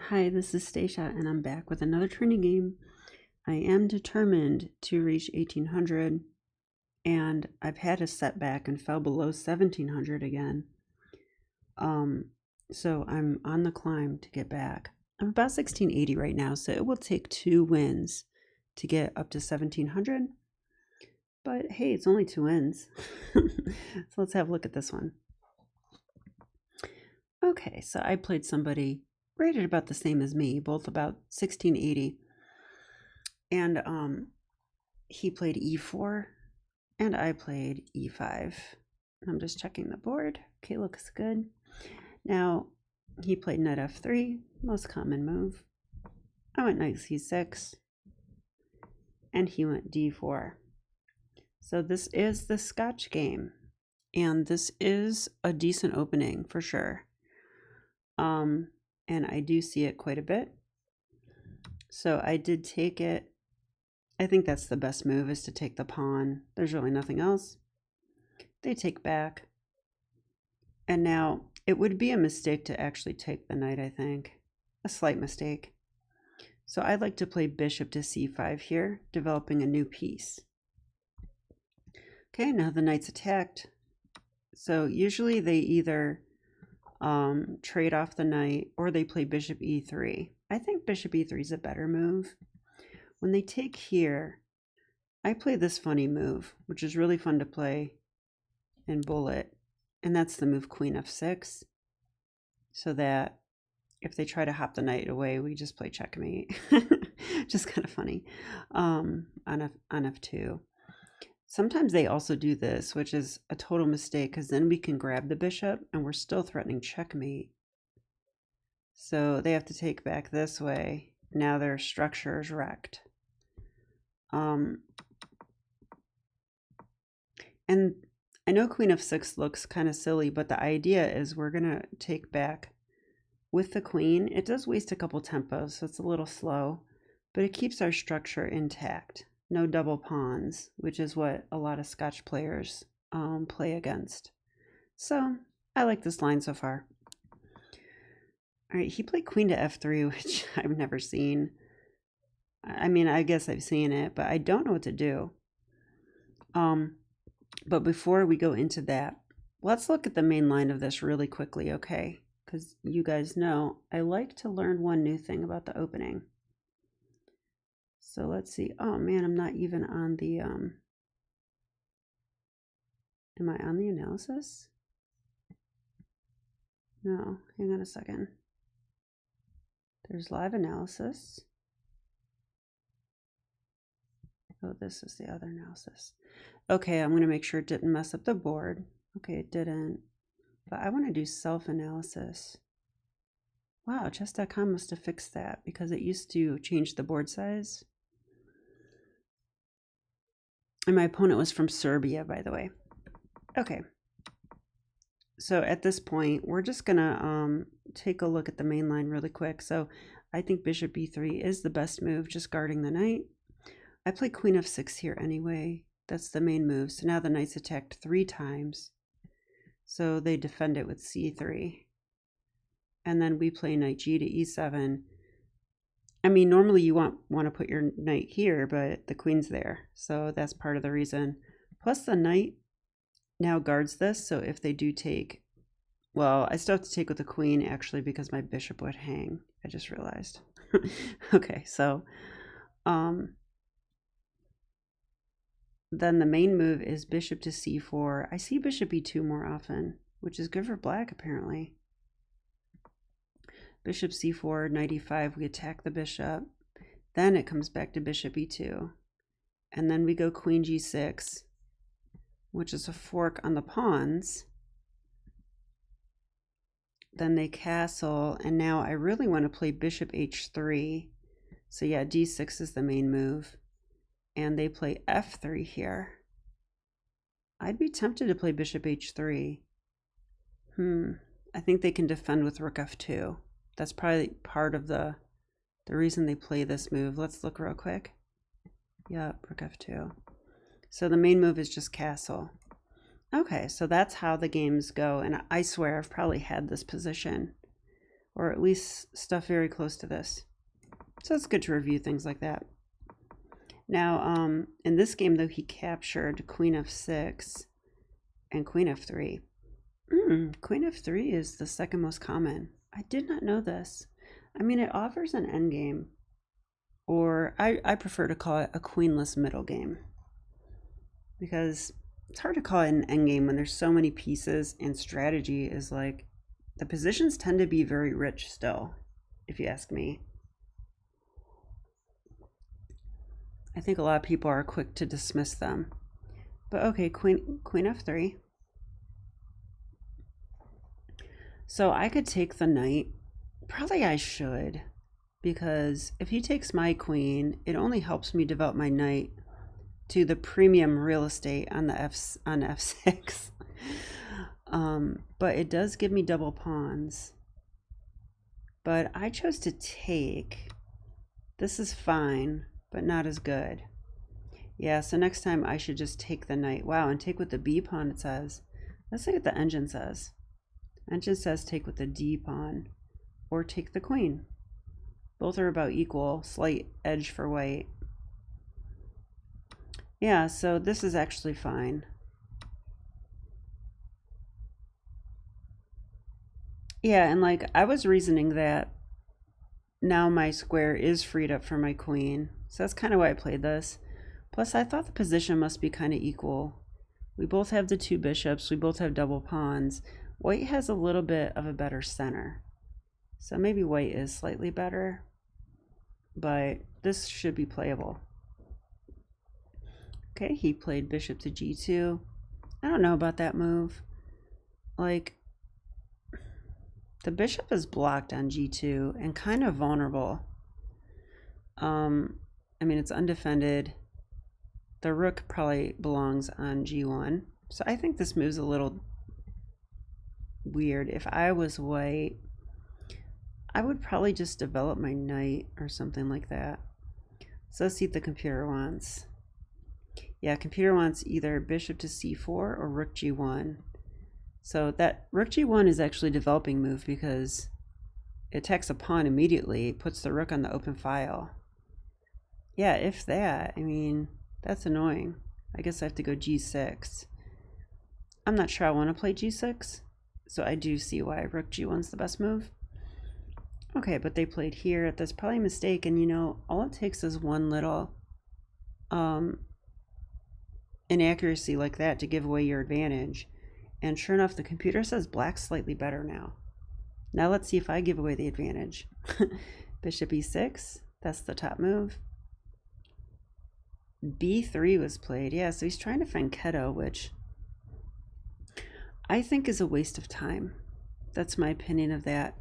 Hi, this is Stacia, and I'm back with another training game. I am determined to reach 1800, and I've had a setback and fell below 1700 again. So I'm on the climb to get back. I'm about 1680 right now, so it will take 2 wins to get up to 1700. But hey, it's only 2 wins. So let's have a look at this one. Okay, so I played somebody rated about the same as me, both about 1680. And he played e4 and I played e5. I'm just checking the board. Okay, looks good. Now he played knight f3, most common move. I went knight c6 and he went d4. So this is the Scotch game, and this is a decent opening for sure. And I do see it quite a bit. So I did take it. I think that's the best move, is to take the pawn. There's really nothing else. They take back. And now it would be a mistake to actually take the knight, I think. A slight mistake. So I'd like to play bishop to c5 here, developing a new piece. Okay, now the knight's attacked. So usually they either trade off the knight or they play bishop e3. I think bishop e3 is a better move. When they take here, I play this funny move, which is really fun to play in bullet, and that's the move queen f6, so that if they try to hop the knight away, we just play checkmate. Just kind of funny. On f2. Sometimes they also do this, which is a total mistake, because then we can grab the bishop and we're still threatening checkmate. So they have to take back this way. Now their structure is wrecked. And I know queen f6 looks kind of silly, but the idea is we're going to take back with the queen. It does waste a couple tempos, so it's a little slow, but it keeps our structure intact. No double pawns, which is what a lot of Scotch players play against. So I like this line so far. All right, he played queen to f3, which I've never seen. I mean, I guess I've seen it, but I don't know what to do. But before we go into that, let's look at the main line of this really quickly, okay? Because you guys know I like to learn one new thing about the opening. So let's see. Oh man, I'm not even on the, am I on the analysis? No, hang on a second. There's live analysis. Oh, this is the other analysis. Okay, I'm going to make sure it didn't mess up the board. Okay, it didn't. But I want to do self-analysis. Wow, chess.com must have fixed that, because it used to change the board size. And my opponent was from Serbia, by the way. Okay. So at this point, we're just going to take a look at the main line really quick. So I think bishop b3 is the best move, just guarding the knight. I play queen f6 here anyway. That's the main move. So now the knight's attacked 3 times. So they defend it with c3. And then we play knight g to e7. I mean, normally you want to put your knight here, but the queen's there. So that's part of the reason. Plus the knight now guards this. So if they do take, well, I still have to take with the queen actually, because my bishop would hang. I just realized. Okay, so then the main move is bishop to c4. I see bishop e2 more often, which is good for black apparently. Bishop c4, knight e5, we attack the bishop. Then it comes back to bishop e2. And then we go queen g6, which is a fork on the pawns. Then they castle, and now I really want to play bishop h3. So yeah, d6 is the main move. And they play f3 here. I'd be tempted to play bishop h3. I think they can defend with rook f2. That's probably part of the reason they play this move. Let's look real quick. Yep, rook f2. So the main move is just castle. Okay, so that's how the games go. And I swear I've probably had this position or at least stuff very close to this. So it's good to review things like that. Now, in this game, though, he captured Queen f6 and Queen f3. Queen f3 is the second most common. I did not know this. I mean, it offers an endgame, or I prefer to call it a queenless middle game, because it's hard to call it an endgame when there's so many pieces, and strategy is like, the positions tend to be very rich still, if you ask me. I think a lot of people are quick to dismiss them. But okay, queen f3. So I could take the knight. Probably I should, because if he takes my queen, it only helps me develop my knight to the premium real estate on the f6. But it does give me double pawns. But I chose to take. This is fine, but not as good. Yeah, so next time I should just take the knight. Wow, and take with the b pawn, it says. Let's see what the engine says. Engine says take with the d pawn, or take the queen. Both are about equal, slight edge for white. Yeah, so this is actually fine. Yeah, and like I was reasoning that now my square is freed up for my queen. So that's kind of why I played this. Plus I thought the position must be kind of equal. We both have the two bishops, we both have double pawns. White has a little bit of a better center. So maybe white is slightly better, but this should be playable. Okay, he played bishop to g2. I don't know about that move. Like, the bishop is blocked on g2 and kind of vulnerable. I mean, it's undefended. The rook probably belongs on g1. So I think this move's a little weird. If I was white, I would probably just develop my knight or something like that. So let's see what the computer wants. Yeah, computer wants either bishop to c4 or rook g1. So that rook g1 is actually a developing move because it attacks a pawn immediately, puts the rook on the open file. Yeah, if that, I mean, that's annoying. I guess I have to go g6. I'm not sure I want to play g6, so I do see why rook g1's the best move. Okay, but they played here. That's probably a mistake, and you know, all it takes is one little inaccuracy like that to give away your advantage. And sure enough, the computer says black's slightly better now. Now let's see if I give away the advantage. Bishop e6, that's the top move. b3 was played. Yeah, so he's trying to find Keto, which I think is a waste of time. That's my opinion of that.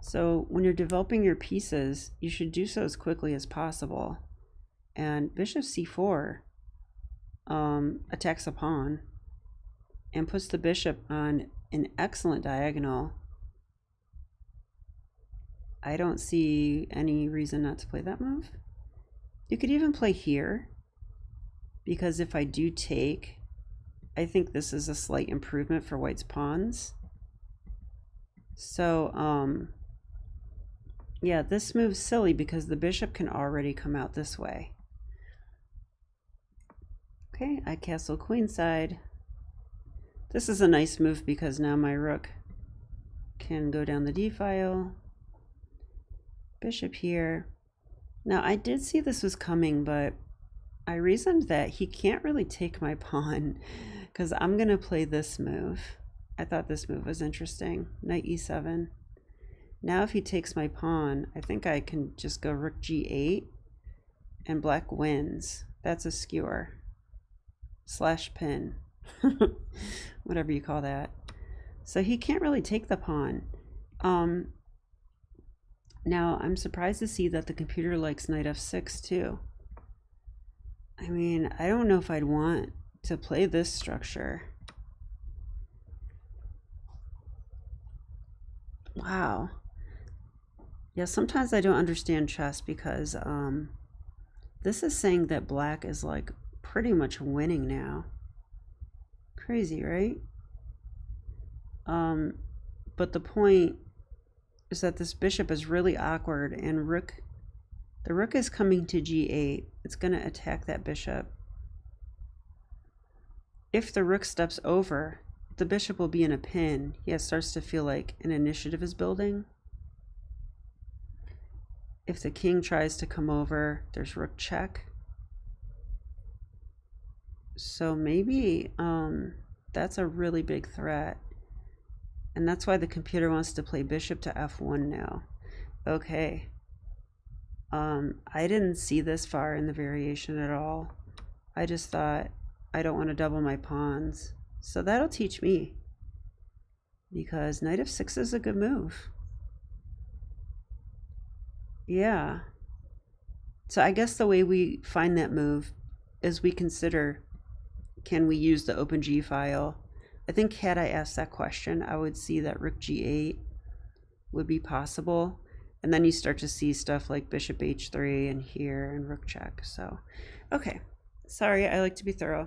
So when you're developing your pieces, you should do so as quickly as possible. And bishop c4 attacks a pawn and puts the bishop on an excellent diagonal. I don't see any reason not to play that move. You could even play here, because if I do take, I think this is a slight improvement for white's pawns. So, yeah, this move's silly because the bishop can already come out this way. Okay, I castle queenside. This is a nice move because now my rook can go down the d file. Bishop here. Now I did see this was coming, but I reasoned that he can't really take my pawn because I'm gonna play this move. I thought this move was interesting. Knight e7. Now if he takes my pawn, I think I can just go rook g8 and black wins. That's a skewer. Slash pin. Whatever you call that. So he can't really take the pawn. Now I'm surprised to see that the computer likes knight f6 too. I mean, I don't know if I'd want to play this structure. Wow. Yeah, sometimes I don't understand chess because this is saying that black is like pretty much winning now. Crazy, right? But the point is that this bishop is really awkward, and the rook is coming to g8. It's going to attack that bishop. If the rook steps over, the bishop will be in a pin. Yeah, it starts to feel like an initiative is building. If the king tries to come over, there's rook check. So maybe that's a really big threat. And that's why the computer wants to play bishop to f1 now. Okay. I didn't see this far in the variation at all. I just thought I don't want to double my pawns. So that'll teach me. Because knight f6 is a good move. Yeah. So I guess the way we find that move is we consider, can we use the open G file? I think had I asked that question, I would see that rook G8 would be possible. And then you start to see stuff like bishop H3 and here and rook check. So, okay. Sorry, I like to be thorough.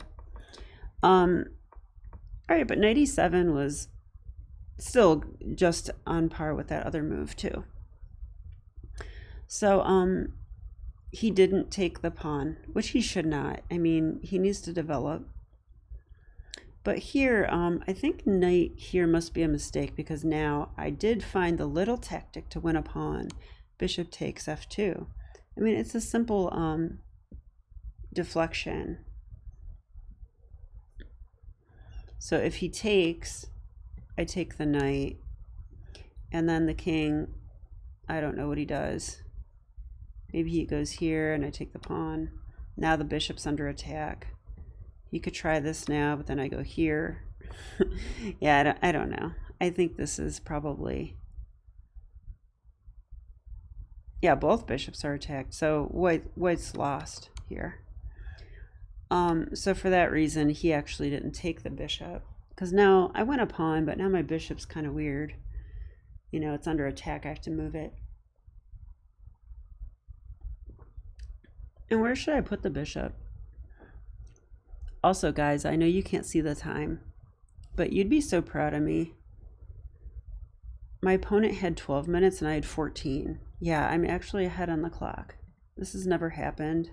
All right, but knight E7 was still just on par with that other move too. So, he didn't take the pawn, which he should not. I mean, he needs to develop. But here, I think knight here must be a mistake, because now I did find the little tactic to win a pawn. Bishop takes f2. I mean, it's a simple deflection. So if he takes, I take the knight, and then the king, I don't know what he does. Maybe he goes here and I take the pawn. Now the bishop's under attack. You could try this now, but then I go here. Yeah, I don't know. I think this is probably... Yeah, both bishops are attacked. So white's lost here. So for that reason, he actually didn't take the bishop. Because now I went a pawn, but now my bishop's kind of weird. You know, it's under attack. I have to move it. And where should I put the bishop? Also, guys, I know you can't see the time, but you'd be so proud of me. My opponent had 12 minutes and I had 14. Yeah, I'm actually ahead on the clock. This has never happened.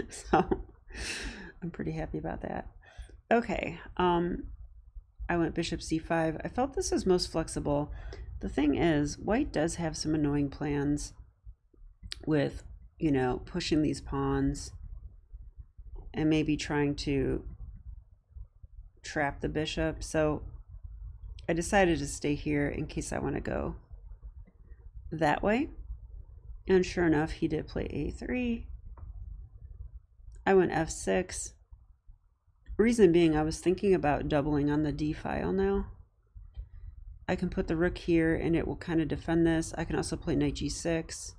So I'm pretty happy about that. Okay, I went bishop c5. I felt this was most flexible. The thing is, white does have some annoying plans with, you know, pushing these pawns and maybe trying to trap the bishop. So I decided to stay here in case I want to go that way. And sure enough, he did play a3. I went f6. Reason being, I was thinking about doubling on the d file now. I can put the rook here and it will kind of defend this. I can also play knight g6.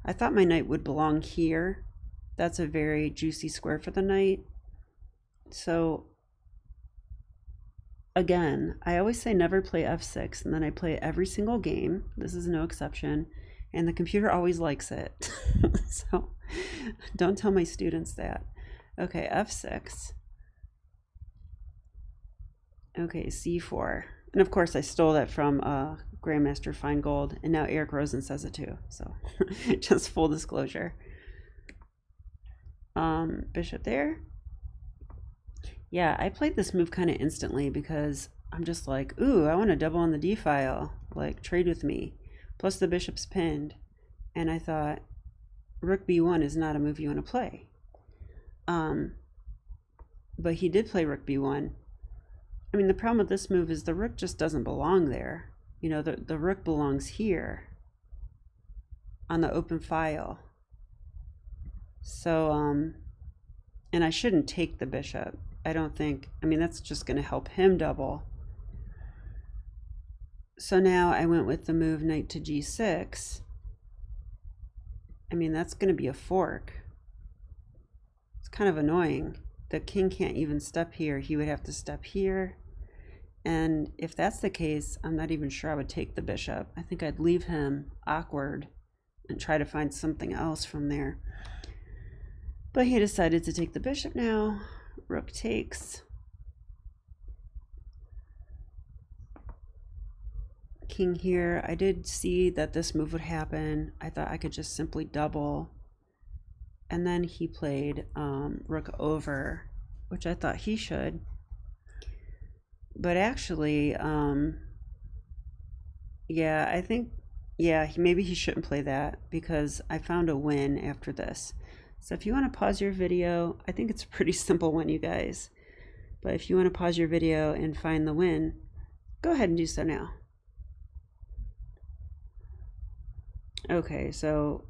I thought my knight would belong here. That's a very juicy square for the knight. So again, I always say never play f6, and then I play it every single game. This is no exception, and the computer always likes it. So don't tell my students that. Okay, f6. Okay, c4. And of course I stole that from Grandmaster Feingold, and now Eric Rosen says it too. So just full disclosure. Bishop there. Yeah, I played this move kind of instantly because I'm just like, ooh, I want to double on the d file, like trade with me. Plus the bishop's pinned, and I thought rook b1 is not a move you want to play. But he did play rook b1. I mean, the problem with this move is the rook just doesn't belong there. You know, the rook belongs here on the open file. So, and I shouldn't take the bishop. I don't think, I mean, that's just going to help him double. So now I went with the move knight to g6. I mean, that's going to be a fork. It's kind of annoying. The king can't even step here. He would have to step here. And if that's the case, I'm not even sure I would take the bishop. I think I'd leave him awkward and try to find something else from there. But he decided to take the bishop now. Rook takes. king here. I did see that this move would happen. I thought I could just simply double. And then he played rook over, which I thought he should. But actually, yeah, I think, yeah, maybe he shouldn't play that because I found a win after this. So if you want to pause your video, I think it's a pretty simple one, you guys. But if you want to pause your video and find the win, go ahead and do so now. Okay, so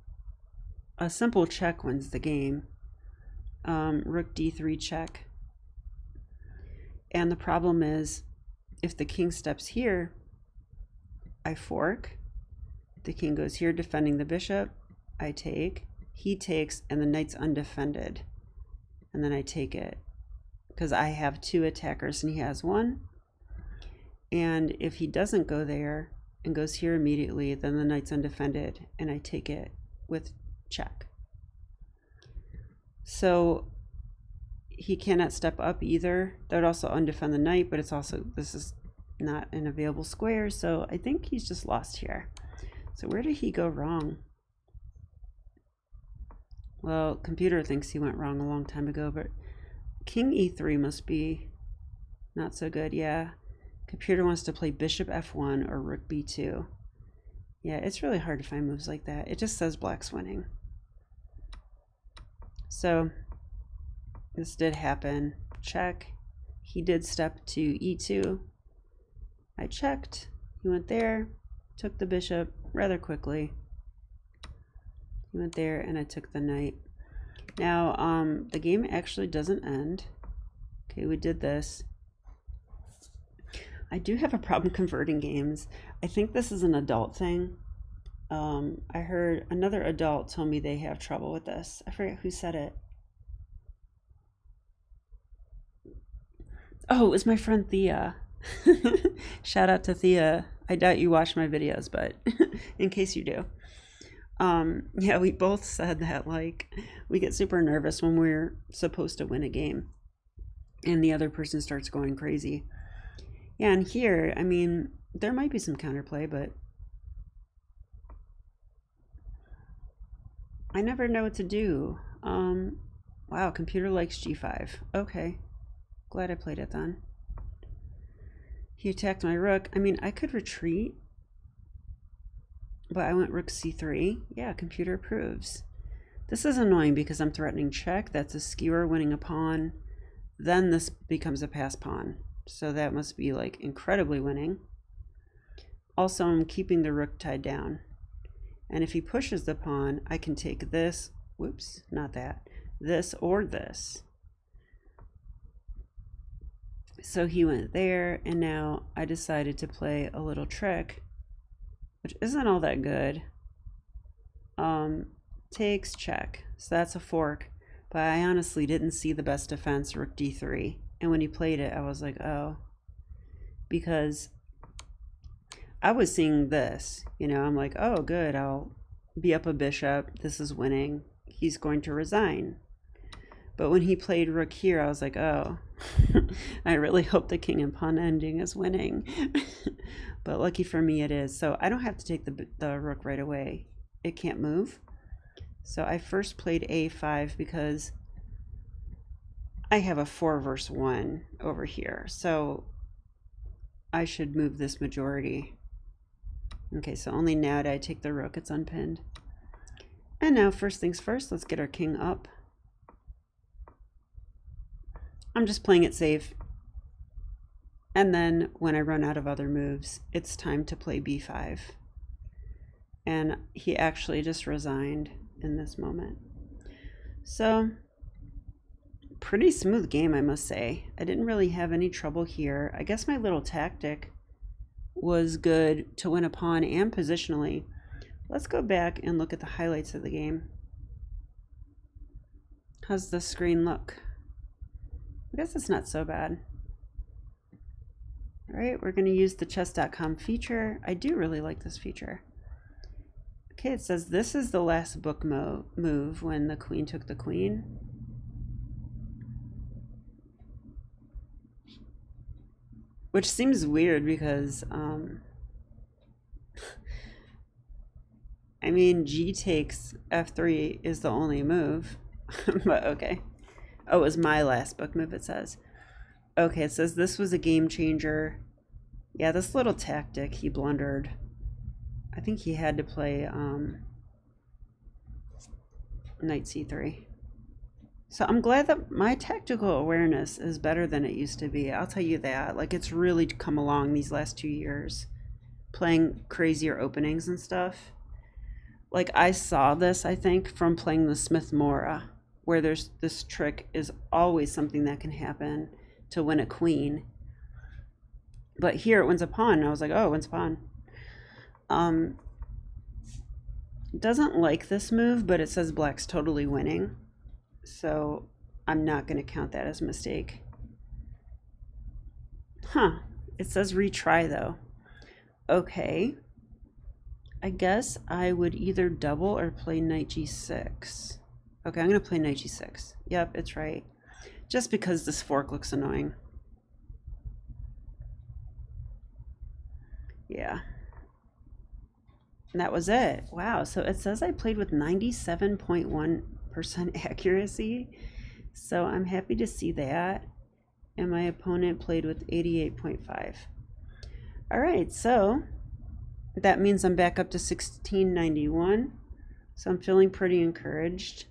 a simple check wins the game. Rook d3 check. And the problem is, if the king steps here, I fork. The king goes here defending the bishop. I take. He takes, and the knight's undefended. And then I take it. Because I have 2 attackers and he has 1. And if he doesn't go there and goes here immediately, then the knight's undefended, and I take it with check. So he cannot step up either. That would also undefend the knight, but it's also, this is not an available square, so I think he's just lost here. So where did he go wrong? Well, computer thinks he went wrong a long time ago, but king e3 must be not so good. Yeah, computer wants to play bishop f1 or rook b2. Yeah, it's really hard to find moves like that. It just says black's winning. So this did happen. Check. He did step to e2. I checked. He went there, took the bishop rather quickly. He went there and I took the knight. Now, the game actually doesn't end. Okay, we did this. I do have a problem converting games. I think this is an adult thing. I heard another adult tell me they have trouble with this. I forget who said it. Oh, it was my friend Thea. Shout out to Thea. I doubt you watch my videos, but in case you do. Yeah, we both said that, like, we get super nervous when we're supposed to win a game and the other person starts going crazy. Yeah, and here, I mean, there might be some counterplay, but I never know what to do. Wow, computer likes g5. Okay, glad I played it then. He attacked my rook. I mean, I could retreat, but I went rook c3. Yeah, computer approves. This is annoying because I'm threatening check. That's a skewer winning a pawn. Then this becomes a pass pawn. So that must be like incredibly winning. Also, I'm keeping the rook tied down. And if he pushes the pawn, I can take this. Whoops, not that. This or this. So he went there, and now I decided to play a little trick, which isn't all that good. Takes check. So that's a fork. But I honestly didn't see the best defense, rook d3. And when he played it, I was like, oh. Because I was seeing this, you know, I'm like, oh, good, I'll be up a bishop. This is winning. He's going to resign. But when he played rook here, I was like, oh, I really hope the king and pawn ending is winning. But lucky for me, it is. So I don't have to take the rook right away. It can't move. So I first played a5 because I have a 4 versus 1 over here. So I should move this majority. Okay, so only now did I take the rook. It's unpinned. And now, first things first, let's get our king up. I'm just playing it safe. And then when I run out of other moves, it's time to play b5. And he actually just resigned in this moment. So, pretty smooth game, I must say. I didn't really have any trouble here. I guess my little tactic was good to win a pawn and positionally. Let's go back and look at the highlights of the game. How's the screen look? I guess it's not so bad. All right, we're going to use the chess.com feature. I do really like this feature. Okay, it says this is the last book move when the queen took the queen. Which seems weird because I mean, G takes F3 is the only move, but okay. Oh, it was my last book move, it says. Okay, it says this was a game changer. Yeah, this little tactic, he blundered. I think he had to play knight c3. So I'm glad that my tactical awareness is better than it used to be. I'll tell you that. Like, it's really come along these last 2 years, playing crazier openings and stuff. Like, I saw this, I think, from playing the Smith Mora, where there's this trick is always something that can happen to win a queen. But here it wins a pawn, and I was like, oh, it wins a pawn. Doesn't like this move, but it says black's totally winning. So I'm not going to count that as a mistake. Huh. It says retry, though. Okay. I guess I would either double or play knight g6. Okay, I'm going to play knight g6. Yep, it's right. Just because this fork looks annoying. Yeah. And that was it. Wow, so it says I played with 97.1% accuracy. So I'm happy to see that. And my opponent played with 88.5. All right, so that means I'm back up to 1691. So I'm feeling pretty encouraged.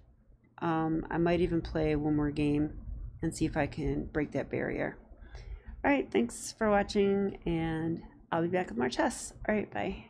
I might even play one more game and see if I can break that barrier. All right, thanks for watching, and I'll be back with more chess. All right, bye.